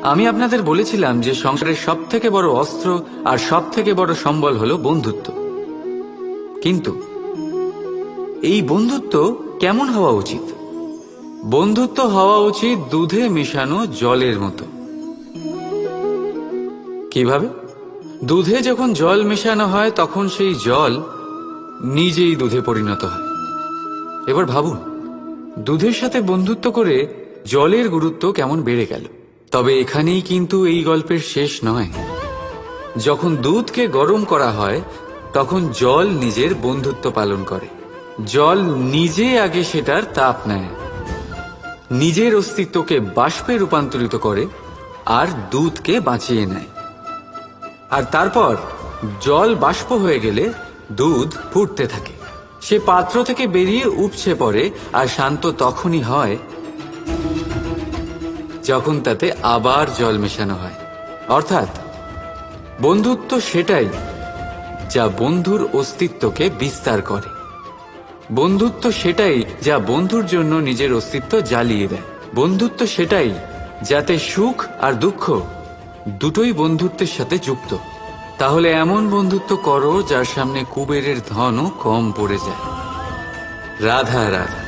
আমি আপনাদের বলেছিলাম যে সংসারের সব থেকে বড় অস্ত্র আর সব থেকে বড় সম্বল হলো বন্ধুত্ব। কিন্তু এই বন্ধুত্ব কেমন হওয়া উচিত? বন্ধুত্ব হওয়া উচিত দুধে মেশানো জলের মতো। কিভাবে? দুধে যখন জল মেশানো হয় তখন সেই জল নিজেই দুধে পরিণত হয়। এবার ভাবুন, দুধের সাথে বন্ধুত্ব করে জলের গুরুত্ব কেমন বেড়ে গেল। তবে এখানেই কিন্তু এই গল্পের শেষ নয়। যখন দুধকে গরম করা হয় তখন জল নিজের বন্ধুত্ব পালন করে। জল নিজে আগে সেটার তাপ নেয়, নিজের অস্তিত্বকে বাষ্পে রূপান্তরিত করে আর দুধকে বাঁচিয়ে নেয়। আর তারপর জল বাষ্প হয়ে গেলে দুধ ফুটতে থাকে, সে পাত্র থেকে বেরিয়ে উপচে পড়ে। আর শান্ত তখনই হয় যখন তাতে আবার জল মেশানো হয়। অর্থাৎ বন্ধুত্ব সেটাই যা বন্ধুর অস্তিত্বকে বিস্তার করে। বন্ধুত্ব সেটাই যা বন্ধুর জন্য নিজের অস্তিত্ব জ্বালিয়ে দেয়। বন্ধুত্ব সেটাই যাতে সুখ আর দুঃখ দুটোই বন্ধুত্বের সাথে যুক্ত। তাহলে এমন বন্ধুত্ব করো যার সামনে কুবেরের ধনও কম পড়ে যায়। রাধা রাধা।